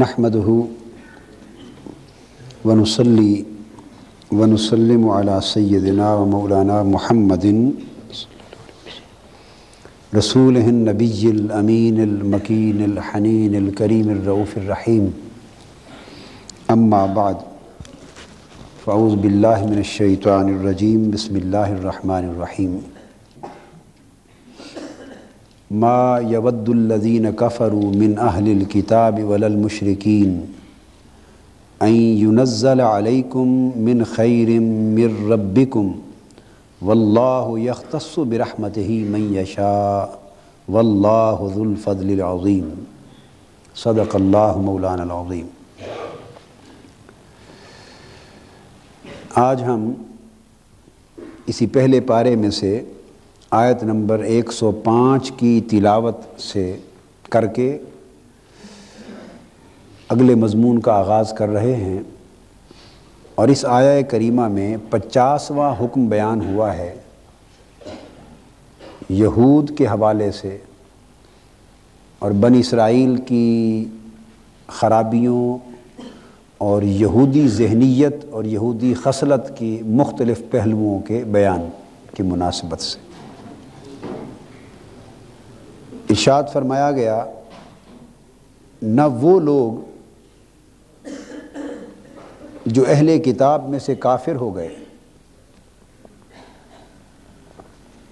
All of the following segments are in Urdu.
نحمده ونصلي ونسلم على سيدنا ومولانا محمد رسوله النبي الأمين المكين الحنين الكريم الرؤوف الرحيم. أما بعد فأعوذ بالله من الشيطان الرجيم. بسم الله الرحمن الرحيم. ما يود الذين كفروا من أهل الكتاب ولا المشركين أن ينزل عليكم من خير من ربكم والله يختص برحمته من يشاء والله ذو الفضل العظيم. صدق الله مولانا العظيم. آج ہم اسی پہلے پارے میں سے آیت نمبر 105 کی تلاوت سے کر کے اگلے مضمون کا آغاز کر رہے ہیں، اور اس آیہ کریمہ میں 50واں حکم بیان ہوا ہے یہود کے حوالے سے اور بنی اسرائیل کی خرابیوں اور یہودی ذہنیت اور یہودی خصلت کی مختلف پہلوؤں کے بیان کی مناسبت سے ارشاد فرمایا گیا، نہ وہ لوگ جو اہل کتاب میں سے کافر ہو گئے.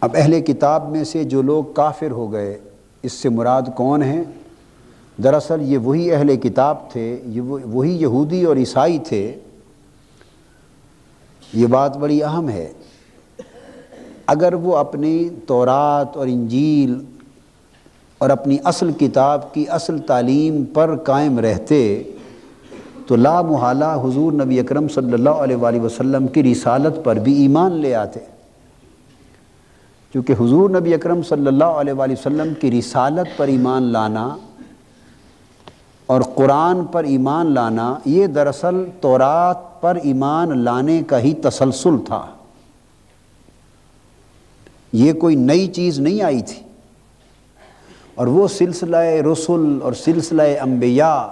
اب اہل کتاب میں سے جو لوگ کافر ہو گئے، اس سے مراد کون ہیں؟ دراصل یہ وہی اہل کتاب تھے، یہ وہی یہودی اور عیسائی تھے. یہ بات بڑی اہم ہے. اگر وہ اپنی تورات اور انجیل اور اپنی اصل کتاب کی اصل تعلیم پر قائم رہتے تو لا محالہ حضور نبی اکرم صلی اللہ علیہ وآلہ وسلم کی رسالت پر بھی ایمان لے آتے، کیونکہ حضور نبی اکرم صلی اللہ علیہ وآلہ وسلم کی رسالت پر ایمان لانا اور قرآن پر ایمان لانا یہ دراصل تورات پر ایمان لانے کا ہی تسلسل تھا. یہ کوئی نئی چیز نہیں آئی تھی، اور وہ سلسلہ رسل اور سلسلہ انبیاء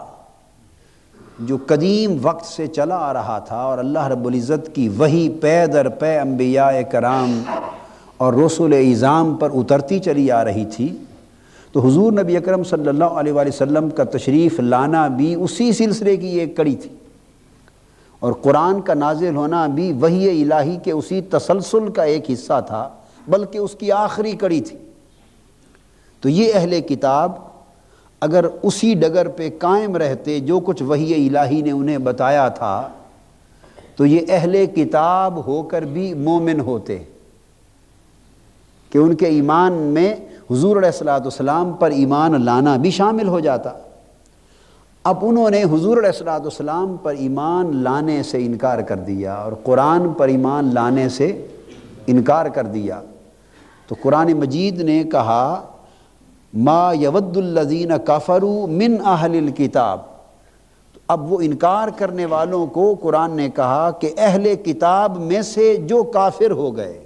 جو قدیم وقت سے چلا آ رہا تھا، اور اللہ رب العزت کی وحی پے در پے انبیاء کرام اور رسول اعظام پر اترتی چلی آ رہی تھی، تو حضور نبی اکرم صلی اللہ علیہ وآلہ وسلم کا تشریف لانا بھی اسی سلسلے کی ایک کڑی تھی، اور قرآن کا نازل ہونا بھی وحی الہی کے اسی تسلسل کا ایک حصہ تھا، بلکہ اس کی آخری کڑی تھی. تو یہ اہل کتاب اگر اسی ڈگر پہ قائم رہتے جو کچھ وحی الہی نے انہیں بتایا تھا، تو یہ اہل کتاب ہو کر بھی مومن ہوتے، کہ ان کے ایمان میں حضور علیہ السلام پر ایمان لانا بھی شامل ہو جاتا. اب انہوں نے حضور علیہ السلام پر ایمان لانے سے انکار کر دیا اور قرآن پر ایمان لانے سے انکار کر دیا. تو قرآن مجید نے کہا ما یود الذین کفروا من اہل الکتاب. اب وہ انکار کرنے والوں کو قرآن نے کہا کہ اہل کتاب میں سے جو کافر ہو گئے.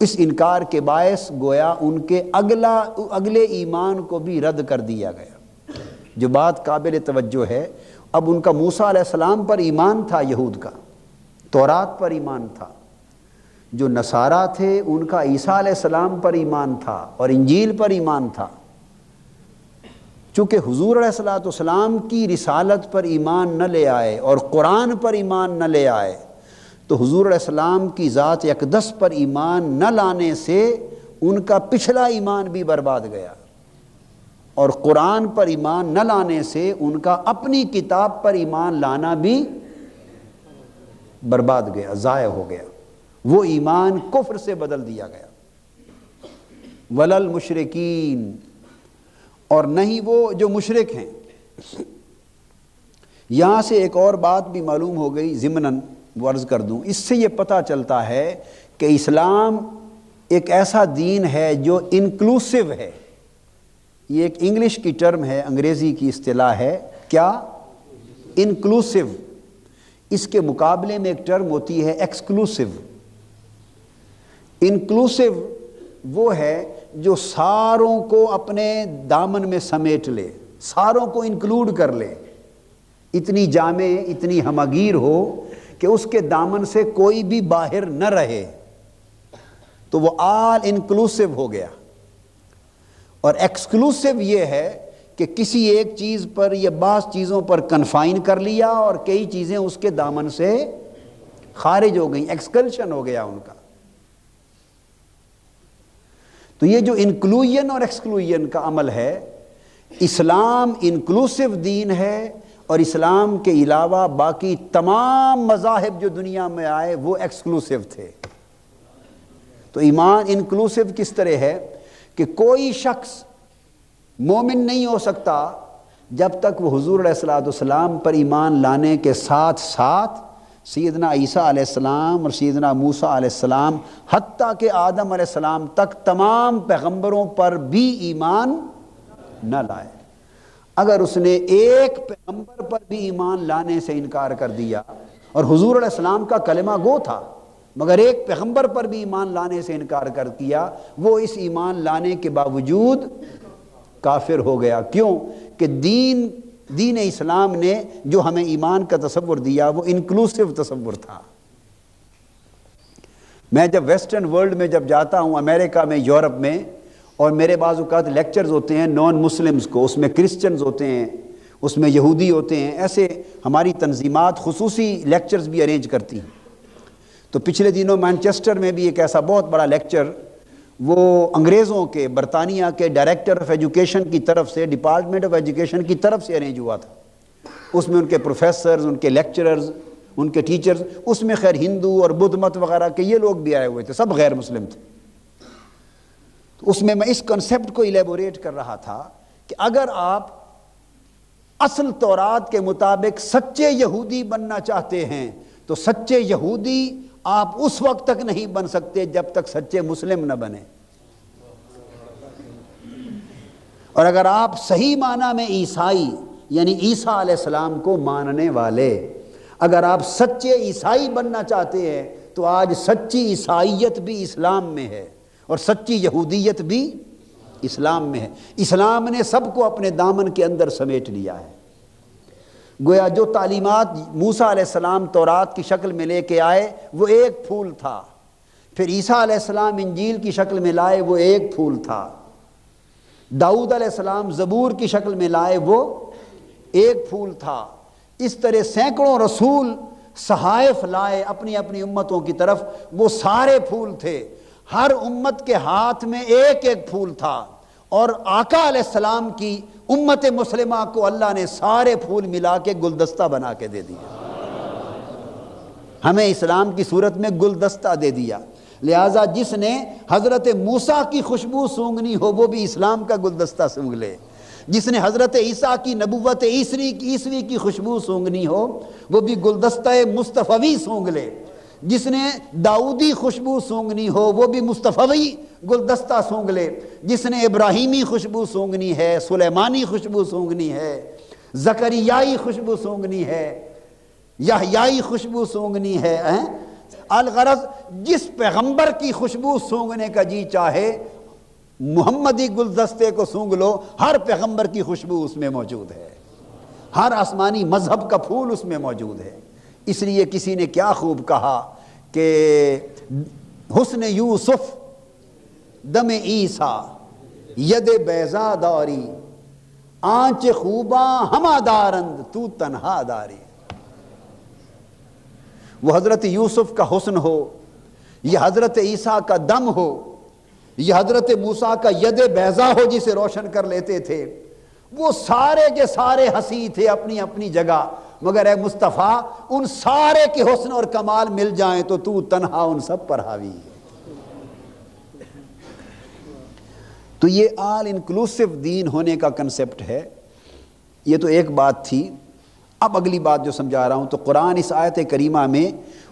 اس انکار کے باعث گویا ان کے اگلے ایمان کو بھی رد کر دیا گیا. جو بات قابل توجہ ہے، اب ان کا موسیٰ علیہ السلام پر ایمان تھا، یہود کا تورات پر ایمان تھا. جو نصارہ تھے ان کا عیسیٰ علیہ السلام پر ایمان تھا اور انجیل پر ایمان تھا. چونکہ حضور علیہ السلام کی رسالت پر ایمان نہ لے آئے اور قرآن پر ایمان نہ لے آئے، تو حضور علیہ السلام کی ذات اقدس پر ایمان نہ لانے سے ان کا پچھلا ایمان بھی برباد گیا، اور قرآن پر ایمان نہ لانے سے ان کا اپنی کتاب پر ایمان لانا بھی برباد گیا، ضائع ہو گیا. وہ ایمان کفر سے بدل دیا گیا. ولل مشرکین، اور نہیں وہ جو مشرک ہیں. یہاں سے ایک اور بات بھی معلوم ہو گئی، ضمناً وہ عرض کر دوں. اس سے یہ پتہ چلتا ہے کہ اسلام ایک ایسا دین ہے جو انکلوسیو ہے. یہ ایک انگلش کی ٹرم ہے، انگریزی کی اصطلاح ہے. کیا؟ انکلوسیو. اس کے مقابلے میں ایک ٹرم ہوتی ہے ایکسکلوسیو. انکلوسیو وہ ہے جو ساروں کو اپنے دامن میں سمیٹ لے، ساروں کو انکلوڈ کر لے، اتنی جامع، اتنی ہمگیر ہو کہ اس کے دامن سے کوئی بھی باہر نہ رہے، تو وہ آل انکلوسیو ہو گیا۔ اور ایکسکلوسیو یہ ہے کہ کسی ایک چیز پر یا بعض چیزوں پر کنفائن کر لیا اور کئی چیزیں اس کے دامن سے خارج ہو گئیں، ایکسکلشن ہو گیا ان کا۔ تو یہ جو انکلوژن اور ایکسکلوژن کا عمل ہے، اسلام انکلوسیو دین ہے، اور اسلام کے علاوہ باقی تمام مذاہب جو دنیا میں آئے وہ ایکسکلوسیو تھے۔ تو ایمان انکلوسیو کس طرح ہے کہ کوئی شخص مومن نہیں ہو سکتا جب تک وہ حضور علیہ السلام پر ایمان لانے کے ساتھ ساتھ سیدنا عیسیٰ علیہ السلام اور سیدنا موسیٰ علیہ السلام حتیٰ کہ آدم علیہ السلام تک تمام پیغمبروں پر بھی ایمان نہ لائے۔ اگر اس نے ایک پیغمبر پر بھی ایمان لانے سے انکار کر دیا، اور حضور علیہ السلام کا کلمہ گو تھا، مگر ایک پیغمبر پر بھی ایمان لانے سے انکار کر دیا، وہ اس ایمان لانے کے باوجود کافر ہو گیا۔ کیوں؟ کہ دین اسلام نے جو ہمیں ایمان کا تصور دیا وہ انکلوسیو تصور تھا۔ میں جب ویسٹرن ورلڈ میں جب جاتا ہوں، امریکہ میں، یورپ میں، اور میرے بعض اوقات لیکچرز ہوتے ہیں نان مسلمز کو، اس میں کرسچنز ہوتے ہیں، اس میں یہودی ہوتے ہیں، ایسے ہماری تنظیمات خصوصی لیکچرز بھی ارینج کرتی ہیں۔ تو پچھلے دنوں مانچسٹر میں بھی ایک ایسا بہت بڑا لیکچر وہ انگریزوں کے، برطانیہ کے ڈائریکٹر آف ایجوکیشن کی طرف سے، ڈپارٹمنٹ آف ایجوکیشن کی طرف سے ارینج ہوا تھا۔ اس میں ان کے پروفیسرز، ان کے لیکچررز، ان کے ٹیچرز، اس میں خیر ہندو اور بدھ مت وغیرہ کے یہ لوگ بھی آئے ہوئے تھے، سب غیر مسلم تھے۔ تو اس میں اس کنسیپٹ کو ایلیبوریٹ کر رہا تھا کہ اگر آپ اصل تورات کے مطابق سچے یہودی بننا چاہتے ہیں تو سچے یہودی آپ اس وقت تک نہیں بن سکتے جب تک سچے مسلم نہ بنے، اور اگر آپ صحیح معنی میں عیسائی یعنی عیسیٰ علیہ السلام کو ماننے والے، اگر آپ سچے عیسائی بننا چاہتے ہیں تو آج سچی عیسائیت بھی اسلام میں ہے اور سچی یہودیت بھی اسلام میں ہے۔ اسلام نے سب کو اپنے دامن کے اندر سمیٹ لیا ہے۔ گویا جو تعلیمات موسیٰ علیہ السلام تورات کی شکل میں لے کے آئے وہ ایک پھول تھا، پھر عیسیٰ علیہ السلام انجیل کی شکل میں لائے وہ ایک پھول تھا، داؤد علیہ السلام زبور کی شکل میں لائے وہ ایک پھول تھا۔ اس طرح سینکڑوں رسول صحائف لائے اپنی اپنی امتوں کی طرف، وہ سارے پھول تھے۔ ہر امت کے ہاتھ میں ایک ایک پھول تھا، اور آقا علیہ السلام کی امت مسلمہ کو اللہ نے سارے پھول ملا کے گلدستہ بنا کے دے دیا، ہمیں اسلام کی صورت میں گلدستہ دے دیا۔ لہٰذا جس نے حضرت موسیٰ کی خوشبو سونگنی ہو وہ بھی اسلام کا گلدستہ سونگ لے، جس نے حضرت عیسیٰ کی نبوت عیسوی کی خوشبو سونگنی ہو وہ بھی گلدستہ مصطفوی سونگ لے، جس نے داؤدی خوشبو سونگنی ہو وہ بھی مصطفوی گلدستہ سونگ لے، جس نے ابراہیمی خوشبو سونگنی ہے، سلیمانی خوشبو سونگنی ہے، زکریائی خوشبو سونگنی ہے، یحیائی خوشبو سونگنی ہے، الغرض جس پیغمبر کی خوشبو سونگنے کا جی چاہے محمدی گلدستے کو سونگ لو، ہر پیغمبر کی خوشبو اس میں موجود ہے، ہر آسمانی مذہب کا پھول اس میں موجود ہے۔ اس لیے کسی نے کیا خوب کہا کہ حسن یوسف دم عیسیٰ ید بیضا داری، آنچ خوباں ہما دارند تو تنہا داری۔ وہ حضرت یوسف کا حسن ہو، یہ حضرت عیسیٰ کا دم ہو، یہ حضرت موسیٰ کا ید بیضا ہو جسے روشن کر لیتے تھے، وہ سارے کے سارے ہنسی تھے اپنی اپنی جگہ، مگر اے مصطفیٰ ان سارے کے حسن اور کمال مل جائیں تو تنہا ان سب پر حاوی ہے۔ تو یہ آل انکلوسیو دین ہونے کا کنسپٹ ہے۔ یہ تو ایک بات تھی۔ اب اگلی بات جو سمجھا رہا ہوں، تو قرآن اس آیت کریمہ میں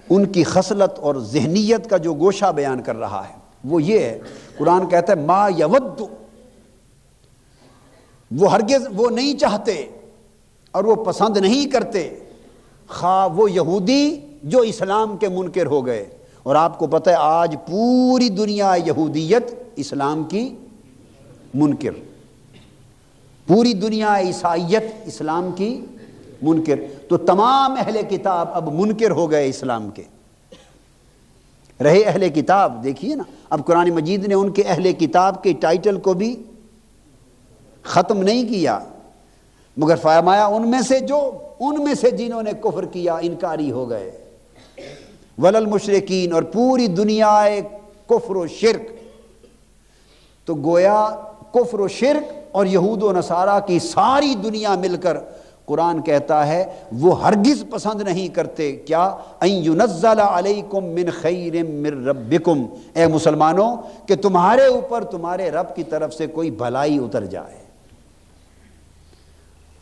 ان کی خصلت اور ذہنیت کا جو گوشہ بیان کر رہا ہے وہ یہ ہے، قرآن کہتا ہے ما یود، وہ ہرگز وہ نہیں چاہتے اور وہ پسند نہیں کرتے، خواہ وہ یہودی جو اسلام کے منکر ہو گئے، اور آپ کو پتہ ہے آج پوری دنیا یہودیت اسلام کی منکر، پوری دنیا عیسائیت اسلام کی منکر، تو تمام اہل کتاب اب منکر ہو گئے اسلام کے، رہے اہل کتاب۔ دیکھیے نا، اب قرآن مجید نے ان کے اہل کتاب کے ٹائٹل کو بھی ختم نہیں کیا، مگر فرمایا ان میں سے جنہوں نے کفر کیا انکاری ہو گئے، ولل مشرکین، اور پوری دنیا کفر و شرک۔ تو گویا کفر و شرک اور یہود و نصارہ کی ساری دنیا مل کر قرآن کہتا ہے وہ ہرگز پسند نہیں کرتے کیا، ان ینزل علیکم من خیر من ربکم، اے مسلمانوں کہ تمہارے اوپر تمہارے رب کی طرف سے کوئی بھلائی اتر جائے۔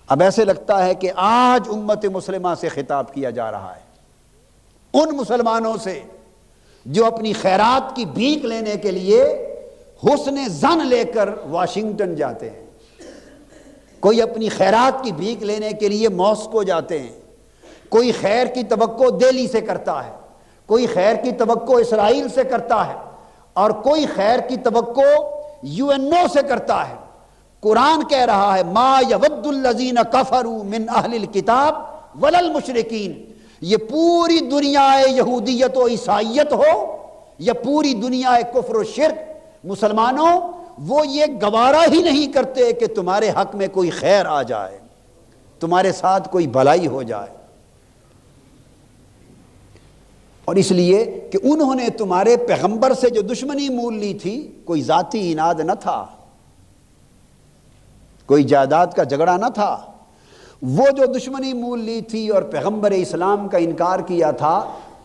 اب ایسے لگتا ہے کہ آج امت مسلمہ سے خطاب کیا جا رہا ہے، ان مسلمانوں سے جو اپنی خیرات کی بھیک لینے کے لیے حسن ظن لے کر واشنگٹن جاتے ہیں، کوئی اپنی خیرات کی بھیک لینے کے لیے ماسکو جاتے ہیں، کوئی خیر کی توقع دہلی سے کرتا ہے، کوئی خیر کی توقع اسرائیل سے کرتا ہے، اور کوئی خیر کی توقع UN سے کرتا ہے۔ قرآن کہہ رہا ہے ما یود الذین کفروا من اہل الکتاب ولا المشرکین، یہ پوری دنیا یہودیت و عیسائیت ہو یا پوری دنیا کفر و شرک، مسلمانوں وہ یہ گوارا ہی نہیں کرتے کہ تمہارے حق میں کوئی خیر آ جائے، تمہارے ساتھ کوئی بھلائی ہو جائے، اور اس لیے کہ انہوں نے تمہارے پیغمبر سے جو دشمنی مول لی تھی کوئی ذاتی اناد نہ تھا، کوئی جائیداد کا جھگڑا نہ تھا، وہ جو دشمنی مول لی تھی اور پیغمبر اسلام کا انکار کیا تھا،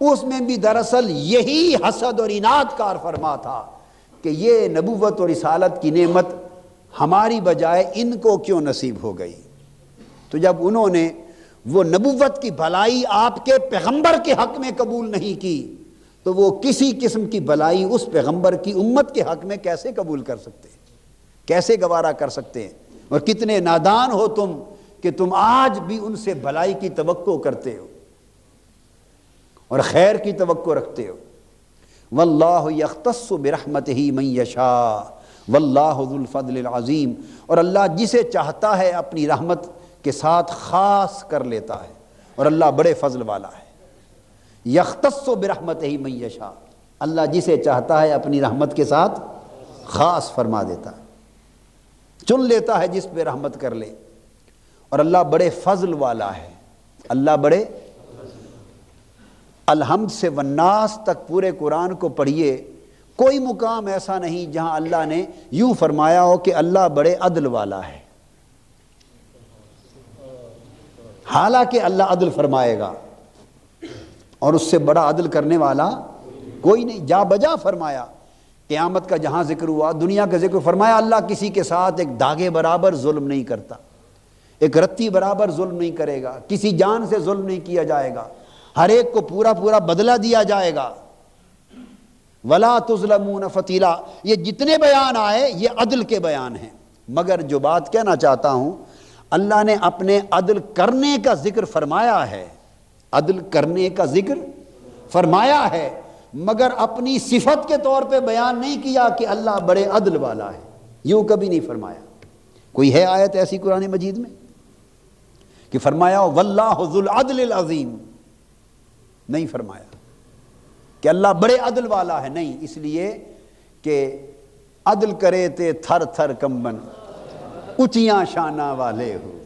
اس میں بھی دراصل یہی حسد اور اناد کار فرما تھا کہ یہ نبوت اور رسالت کی نعمت ہماری بجائے ان کو کیوں نصیب ہو گئی۔ تو جب انہوں نے وہ نبوت کی بھلائی آپ کے پیغمبر کے حق میں قبول نہیں کی، تو وہ کسی قسم کی بھلائی اس پیغمبر کی امت کے حق میں کیسے قبول کر سکتے ہیں، کیسے گوارا کر سکتے ہیں؟ اور کتنے نادان ہو تم کہ تم آج بھی ان سے بھلائی کی توقع کرتے ہو اور خیر کی توقع رکھتے ہو۔ واللہ یختص برحمتہ من یشاء واللہ ذو الفضل العظیم، اور اللہ جسے چاہتا ہے اپنی رحمت کے ساتھ خاص کر لیتا ہے، اور اللہ بڑے فضل والا ہے۔ یختص برحمتہ من یشاء، اللہ جسے چاہتا ہے اپنی رحمت کے ساتھ خاص فرما دیتا ہے، چن لیتا ہے جس پہ رحمت کر لے، اور اللہ بڑے فضل والا ہے۔ اللہ بڑے، الحمد سے والناس تک پورے قرآن کو پڑھیے، کوئی مقام ایسا نہیں جہاں اللہ نے یوں فرمایا ہو کہ اللہ بڑے عدل والا ہے، حالانکہ اللہ عدل فرمائے گا اور اس سے بڑا عدل کرنے والا کوئی نہیں۔ جا بجا فرمایا، قیامت کا جہاں ذکر ہوا، دنیا کا ذکر، فرمایا اللہ کسی کے ساتھ ایک دھاگے برابر ظلم نہیں کرتا، ایک رتی برابر ظلم نہیں کرے گا، کسی جان سے ظلم نہیں کیا جائے گا، ہر ایک کو پورا پورا بدلہ دیا جائے گا۔ وَلَا تُظْلَمُونَ فَتِيلًا، یہ جتنے بیان آئے یہ عدل کے بیان ہیں، مگر جو بات کہنا چاہتا ہوں، اللہ نے اپنے عدل کرنے کا ذکر فرمایا ہے، عدل کرنے کا ذکر فرمایا ہے، مگر اپنی صفت کے طور پہ بیان نہیں کیا کہ اللہ بڑے عدل والا ہے، یوں کبھی نہیں فرمایا۔ کوئی ہے آیت ایسی قرآن مجید میں کہ فرمایا واللہ ذو العدل العظیم؟ نہیں فرمایا کہ اللہ بڑے عدل والا ہے، نہیں، اس لیے کہ عدل کرے تے تھر تھر کمبن، اونچیاں شانہ والے ہو،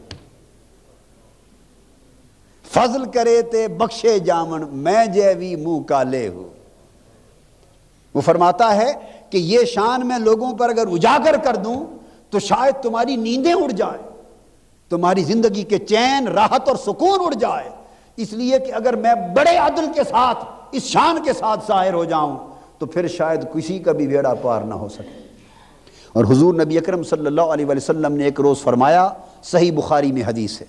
فضل کرے تے بخشے جامن، میں جیوی منہ کالے ہو۔ وہ فرماتا ہے کہ یہ شان میں لوگوں پر اگر اجاگر کر دوں تو شاید تمہاری نیندیں اڑ جائیں، تمہاری زندگی کے چین، راحت اور سکون اڑ جائے، اس لیے کہ اگر میں بڑے عدل کے ساتھ اس شان کے ساتھ ظاہر ہو جاؤں تو پھر شاید کسی کا بھی بیڑا پار نہ ہو سکے۔ اور حضور نبی اکرم صلی اللہ علیہ وسلم نے ایک روز فرمایا، صحیح بخاری میں حدیث ہے،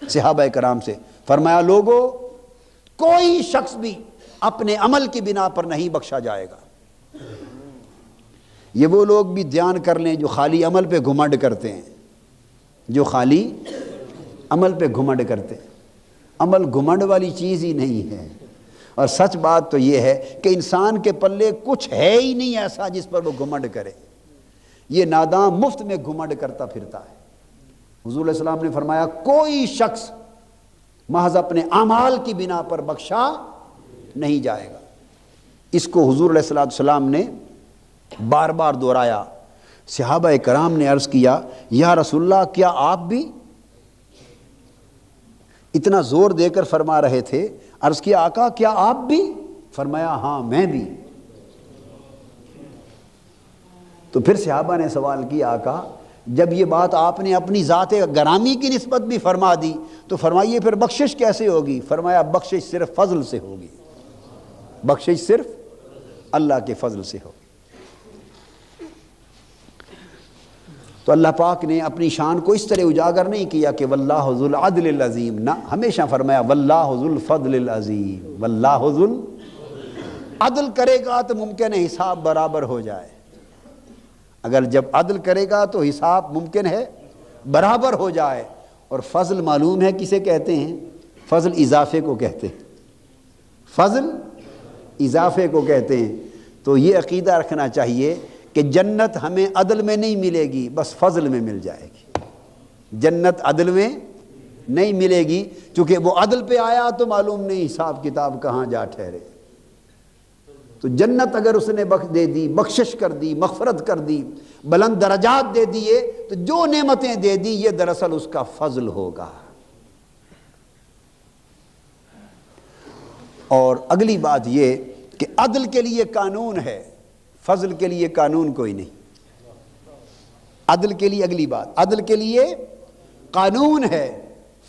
صحابہ کرام سے فرمایا، لوگوں کوئی شخص بھی اپنے عمل کی بنا پر نہیں بخشا جائے گا۔ یہ وہ لوگ بھی دھیان کر لیں جو خالی عمل پہ گھمنڈ کرتے ہیں، جو خالی عمل پہ گھمنڈ کرتے ہیں۔ عمل گھمنڈ والی چیز ہی نہیں ہے، اور سچ بات تو یہ ہے کہ انسان کے پلے کچھ ہے ہی نہیں ایسا جس پر وہ گھمنڈ کرے۔ یہ ناداں مفت میں گھمنڈ کرتا پھرتا ہے۔ حضور علیہ السلام نے فرمایا کوئی شخص محض اپنے اعمال کی بنا پر بخشا نہیں جائے گا۔ اس کو حضور علیہ السلام نے بار بار دہرایا۔ صحابہ کرام نے عرض کیا یا رسول اللہ کیا آپ بھی؟ اتنا زور دے کر فرما رہے تھے، عرض کیا آقا کیا آپ بھی؟ فرمایا ہاں میں بھی۔ تو پھر صحابہ نے سوال کیا آقا جب یہ بات آپ نے اپنی ذات گرامی کی نسبت بھی فرما دی تو فرمائیے پھر بخشش کیسے ہوگی؟ فرمایا بخشش صرف فضل سے ہوگی، بخشش صرف اللہ کے فضل سے ہوگی۔ تو اللہ پاک نے اپنی شان کو اس طرح اجاگر نہیں کیا کہ واللہ ذو العدل العظیم، نہ، ہمیشہ فرمایا واللہ ذو الفضل العظیم، واللہ ذو عدل کرے گا تو ممکن ہے حساب برابر ہو جائے۔ اگر جب عدل کرے گا تو حساب ممکن ہے برابر ہو جائے۔ اور فضل معلوم ہے کسے کہتے ہیں؟ فضل اضافے کو کہتے ہیں، فضل اضافے کو کہتے ہیں۔ تو یہ عقیدہ رکھنا چاہیے کہ جنت ہمیں عدل میں نہیں ملے گی، بس فضل میں مل جائے گی۔ جنت عدل میں نہیں ملے گی، چونکہ وہ عدل پہ آیا تو معلوم نہیں حساب کتاب کہاں جا ٹھہرے۔ تو جنت اگر اس نے دے دی، بخشش کر دی، مغفرت کر دی، بلند درجات دے دیے، تو جو نعمتیں دے دی یہ دراصل اس کا فضل ہوگا۔ اور اگلی بات یہ کہ عدل کے لیے قانون ہے، فضل کے لیے قانون کوئی نہیں۔ عدل کے لیے، اگلی بات، عدل کے لیے قانون ہے،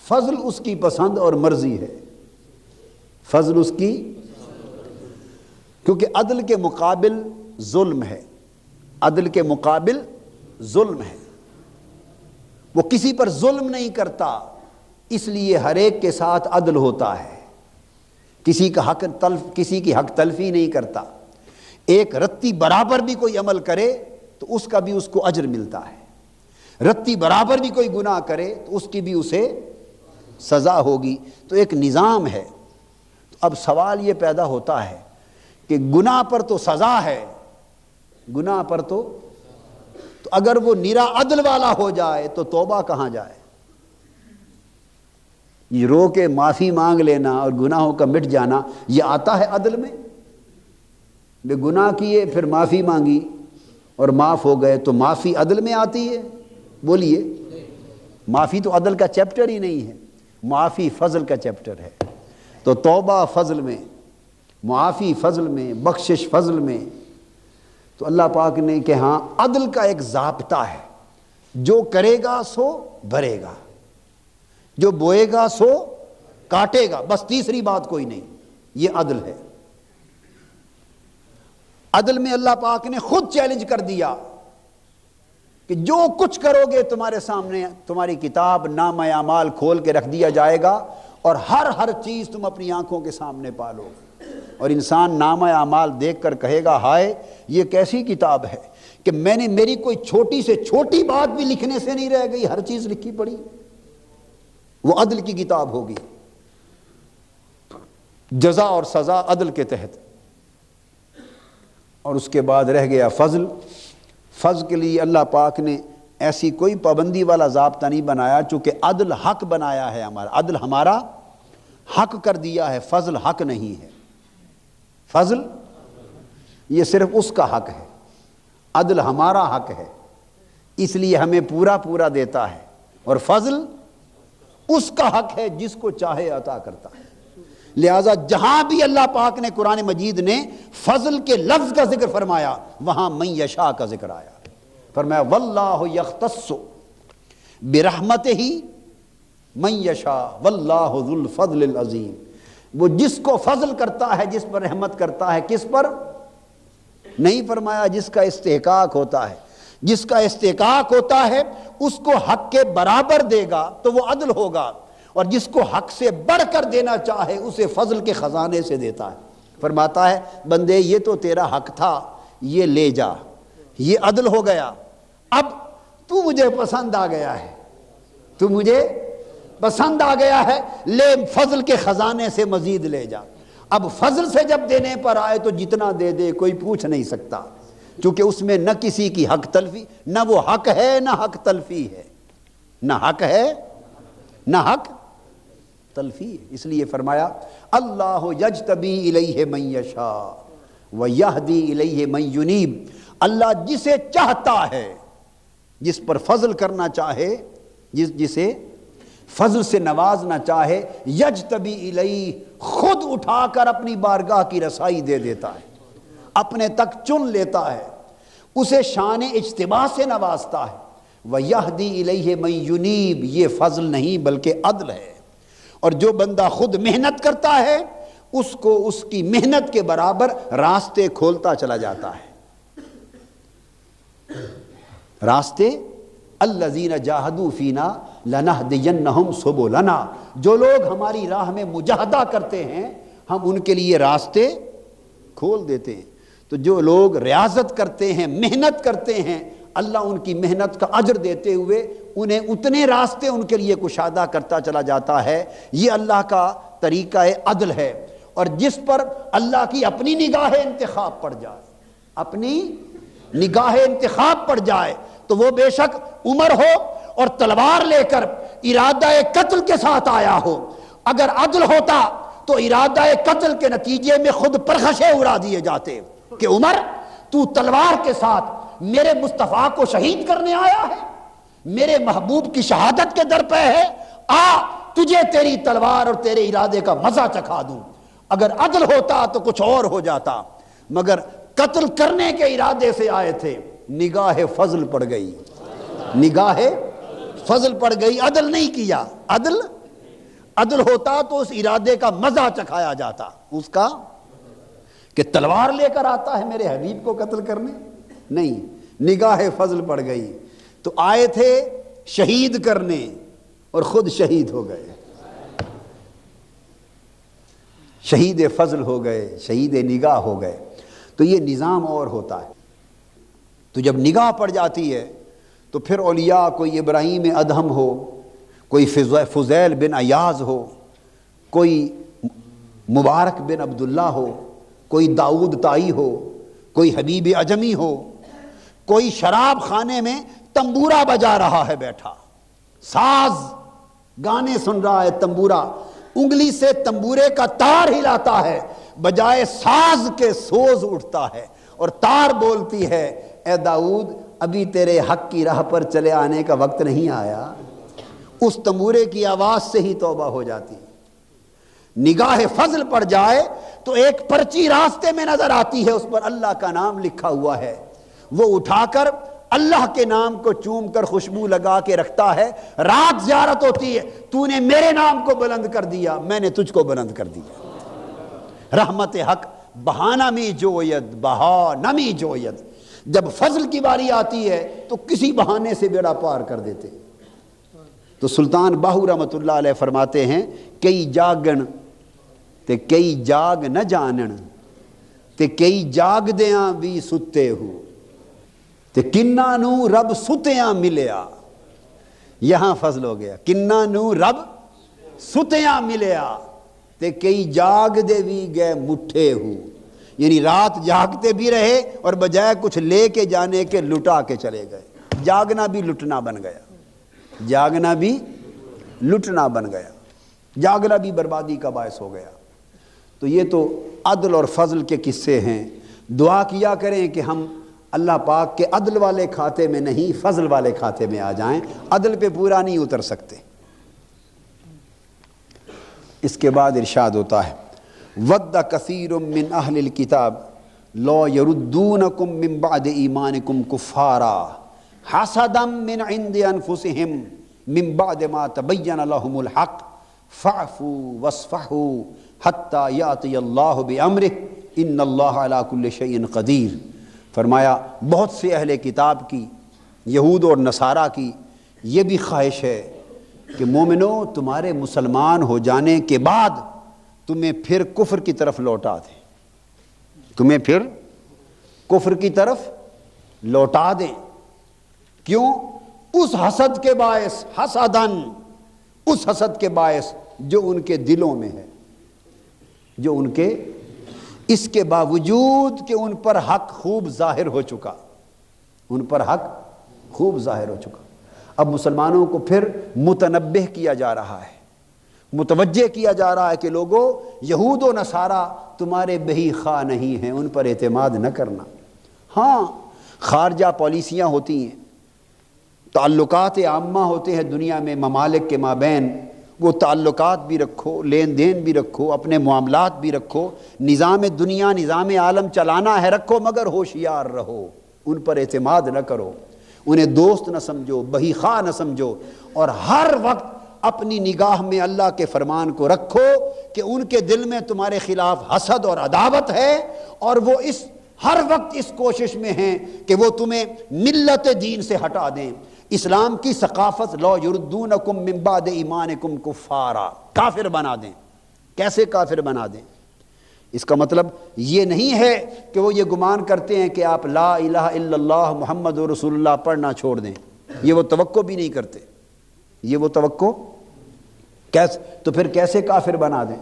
فضل اس کی پسند اور مرضی ہے، فضل اس کی، کیونکہ عدل کے مقابل ظلم ہے، عدل کے مقابل ظلم ہے۔ وہ کسی پر ظلم نہیں کرتا، اس لیے ہر ایک کے ساتھ عدل ہوتا ہے، کسی کی حق تلفی نہیں کرتا۔ ایک رتی برابر بھی کوئی عمل کرے تو اس کا بھی اس کو اجر ملتا ہے، رتی برابر بھی کوئی گناہ کرے تو اس کی بھی اسے سزا ہوگی۔ تو ایک نظام ہے۔ تو اب سوال یہ پیدا ہوتا ہے کہ گناہ پر تو سزا ہے، گناہ پر تو اگر وہ نیرا عدل والا ہو جائے تو توبہ کہاں جائے؟ یہ رو کے معافی مانگ لینا اور گناہوں کا مٹ جانا، یہ آتا ہے عدل میں؟ بے گناہ کیے پھر معافی مانگی اور معاف ہو گئے، تو معافی عدل میں آتی ہے؟ بولیے، معافی تو عدل کا چیپٹر ہی نہیں ہے، معافی فضل کا چیپٹر ہے۔ تو توبہ فضل میں، معافی فضل میں، بخشش فضل میں۔ تو اللہ پاک نے کہ ہاں عدل کا ایک ضابطہ ہے، جو کرے گا سو بھرے گا، جو بوئے گا سو کاٹے گا، بس تیسری بات کوئی نہیں، یہ عدل ہے۔ عدل میں اللہ پاک نے خود چیلنج کر دیا کہ جو کچھ کرو گے تمہارے سامنے تمہاری کتاب نامہ اعمال کھول کے رکھ دیا جائے گا، اور ہر چیز تم اپنی آنکھوں کے سامنے پالو گے۔ اور انسان نامہ اعمال دیکھ کر کہے گا ہائے یہ کیسی کتاب ہے کہ میں نے میری کوئی چھوٹی سے چھوٹی بات بھی لکھنے سے نہیں رہ گئی، ہر چیز لکھی پڑی۔ وہ عدل کی کتاب ہوگی، جزا اور سزا عدل کے تحت۔ اور اس کے بعد رہ گیا فضل۔ فضل کے لیے اللہ پاک نے ایسی کوئی پابندی والا ضابطہ نہیں بنایا، چونکہ عدل حق بنایا ہے ہمارا، عدل ہمارا حق کر دیا ہے، فضل حق نہیں ہے۔ فضل یہ صرف اس کا حق ہے، عدل ہمارا حق ہے، اس لیے ہمیں پورا دیتا ہے، اور فضل اس کا حق ہے جس کو چاہے عطا کرتا ہے۔ لہذا جہاں بھی اللہ پاک نے قرآن مجید نے فضل کے لفظ کا ذکر فرمایا وہاں من یشاء کا ذکر آیا، فرمایا واللہ یختص برحمتہ من یشاء واللہ ذو الفضل العظیم۔ وہ جس کو فضل کرتا ہے، جس پر رحمت کرتا ہے، کس پر نہیں فرمایا جس کا استحقاق ہوتا ہے، جس کا استحقاق ہوتا ہے اس کو حق کے برابر دے گا تو وہ عدل ہوگا، اور جس کو حق سے بڑھ کر دینا چاہے اسے فضل کے خزانے سے دیتا ہے۔ فرماتا ہے بندے یہ تو تیرا حق تھا، یہ لے جا، یہ عدل ہو گیا، اب تو مجھے پسند آ گیا ہے، تو مجھے پسند آ گیا ہے، لے فضل کے خزانے سے مزید لے جا۔ اب فضل سے جب دینے پر آئے تو جتنا دے دے کوئی پوچھ نہیں سکتا، چونکہ اس میں نہ کسی کی حق تلفی، نہ وہ حق ہے نہ حق تلفی ہے، نہ حق ہے نہ حق تلفی ہے۔ اس لیے فرمایا اللہ یجتبی الیہ من یشاء ویہدی الیہ من ینیب، اللہ جسے چاہتا ہے، جس پر فضل کرنا چاہے، جسے فضل سے نوازنا چاہے، یجتبی الیہ، خود اٹھا کر اپنی بارگاہ کی رسائی دے دیتا ہے، اپنے تک چن لیتا ہے، اسے شان اجتباء سے نوازتا ہے۔ وَيَهْدِي إِلَيْهِ مَن يُنِيبُ، یہ فضل نہیں بلکہ عدل ہے۔ اور جو بندہ خود محنت کرتا ہے اس کو اس کی محنت کے برابر راستے کھولتا چلا جاتا ہے، راستے الذین جاہدوا فینا لنہدینہم سبلنا، جو لوگ ہماری راہ میں مجاہدہ کرتے ہیں ہم ان کے لیے راستے کھول دیتے ہیں۔ تو جو لوگ ریاضت کرتے ہیں، محنت کرتے ہیں، اللہ ان کی محنت کا اجر دیتے ہوئے انہیں اتنے راستے ان کے لیے کشادہ کرتا چلا جاتا ہے۔ یہ اللہ کا طریقہ عدل ہے۔ اور جس پر اللہ کی اپنی نگاہ انتخاب پڑ جائے، اپنی نگاہ انتخاب پڑ جائے، تو وہ بے شک عمر ہو اور تلوار لے کر ارادہ قتل کے ساتھ آیا ہو، اگر عدل ہوتا تو ارادہ قتل کے نتیجے میں خود پرخشے اڑا دیے جاتے کہ عمر تو تلوار کے ساتھ میرے مصطفیٰ کو شہید کرنے آیا ہے، میرے محبوب کی شہادت کے در پہ ہے، آ تجھے تیری تلوار اور تیرے ارادے کا مزہ چکھا دوں۔ اگر عدل ہوتا تو کچھ اور ہو جاتا، مگر قتل کرنے کے ارادے سے آئے تھے، نگاہ فضل پڑ گئی، نگاہ فضل پڑ گئی، عدل نہیں کیا۔ عدل ہوتا تو اس ارادے کا مزہ چکھایا جاتا، اس کا کہ تلوار لے کر آتا ہے میرے حبیب کو قتل کرنے، نہیں، نگاہ فضل پڑ گئی۔ تو آئے تھے شہید کرنے اور خود شہید ہو گئے، شہید فضل ہو گئے، شہید نگاہ ہو گئے۔ تو یہ نظام اور ہوتا ہے۔ تو جب نگاہ پڑ جاتی ہے تو پھر اولیاء، کوئی ابراہیم ادہم ہو، کوئی فضیل بن ایاز ہو، کوئی مبارک بن عبداللہ ہو، کوئی داؤد طائی ہو، کوئی حبیب عجمی ہو، کوئی شراب خانے میں تنبورہ بجا رہا ہے بیٹھا، ساز گانے سن رہا ہے، تنبورہ انگلی سے تنبورے کا تار ہلاتا ہے، بجائے ساز کے سوز اٹھتا ہے اور تار بولتی ہے اے داؤد ابھی تیرے حق کی راہ پر چلے آنے کا وقت نہیں آیا۔ اس تنبورے کی آواز سے ہی توبہ ہو جاتی۔ نگاہ فضل پڑ جائے تو ایک پرچی راستے میں نظر آتی ہے، اس پر اللہ کا نام لکھا ہوا ہے، وہ اٹھا کر اللہ کے نام کو چوم کر خوشبو لگا کے رکھتا ہے۔ رات زیارت ہوتی ہے، تو نے میرے نام کو بلند کر دیا، میں نے تجھ کو بلند کر دیا۔ رحمت حق بہانہ می جوید بہا نمی جوید، جب فضل کی باری آتی ہے تو کسی بہانے سے بیڑا پار کر دیتے۔ تو سلطان باہو رحمۃ اللہ علیہ فرماتے ہیں کئی جاگن تے کئی جاگ نہ جانن تے کئی جاگ دیاں بھی ستے ہو تے کنہ نو رب ستیاں ملیا۔ یہاں فضل ہو گیا، کنہ نو رب ستیاں ملیا تے کئی جاگ دے بھی گئے مٹھے ہو، یعنی رات جاگتے بھی رہے اور بجائے کچھ لے کے جانے کے لٹا کے چلے گئے۔ جاگنا بھی لٹنا بن گیا، جاگنا بھی لٹنا بن گیا، جاگنا بھی بربادی کا باعث ہو گیا۔ تو یہ تو عدل اور فضل کے قصے ہیں۔ دعا کیا کریں کہ ہم اللہ پاک کے عدل والے کھاتے میں نہیں، فضل والے کھاتے میں آ جائیں، عدل پہ پورا نہیں اتر سکتے۔ اس کے بعد ارشاد ہوتا ہے وَدَّ كَثِيرٌ مِّنْ أَهْلِ الْكِتَابِ لَوْ يَرُدُّونَكُم مِّن بَعْدِ إِيمَانِكُمْ كُفَّارًا حَسَدًا مِّنْ عِندِ أَنفُسِهِم مِّن بَعْدِ مَا تَبَيَّنَ لَهُمُ الْحَقُّ فَاعْفُوا وَاصْفَحُوا حَتَّى يَأْتِيَ اللَّهُ بِأَمْرِهِ إِنَّ اللَّهَ عَلَىٰ كُلِّ شَيْءٍ قَدِيرٌ۔ فرمایا بہت سے اہل کتاب کی، یہود اور نصارہ کی یہ بھی خواہش ہے کہ مومنو تمہارے مسلمان ہو جانے کے بعد تمہیں پھر کفر کی طرف لوٹا دیں، تمہیں پھر کفر کی طرف لوٹا دیں۔ کیوں؟ اس حسد کے باعث، حسدن، اس حسد کے باعث جو ان کے دلوں میں ہے، جو ان کے اس کے باوجود کہ ان پر حق خوب ظاہر ہو چکا، ان پر حق خوب ظاہر ہو چکا۔ اب مسلمانوں کو پھر متنبہ کیا جا رہا ہے، متوجہ کیا جا رہا ہے کہ لوگوں، یہود و نصارہ تمہارے بہی خواہ نہیں ہیں، ان پر اعتماد نہ کرنا۔ ہاں خارجہ پالیسیاں ہوتی ہیں، تعلقات عامہ ہوتے ہیں دنیا میں ممالک کے مابین، وہ تعلقات بھی رکھو، لین دین بھی رکھو، اپنے معاملات بھی رکھو، نظام دنیا نظام عالم چلانا ہے رکھو، مگر ہوشیار رہو، ان پر اعتماد نہ کرو، انہیں دوست نہ سمجھو، بہی خواہ نہ سمجھو، اور ہر وقت اپنی نگاہ میں اللہ کے فرمان کو رکھو کہ ان کے دل میں تمہارے خلاف حسد اور عداوت ہے، اور وہ ہر وقت اس کوشش میں ہیں کہ وہ تمہیں ملت دین سے ہٹا دیں، اسلام کی ثقافت، لو یردونکم من بعد ایمانکم کفارا، کافر بنا دیں۔ کیسے کافر بنا دیں؟ اس کا مطلب یہ نہیں ہے کہ وہ یہ گمان کرتے ہیں کہ آپ لا الہ الا اللہ محمد رسول اللہ پڑھنا چھوڑ دیں، یہ وہ توقع بھی نہیں کرتے، یہ وہ توقع تو پھر کیسے کافر بنا دیں؟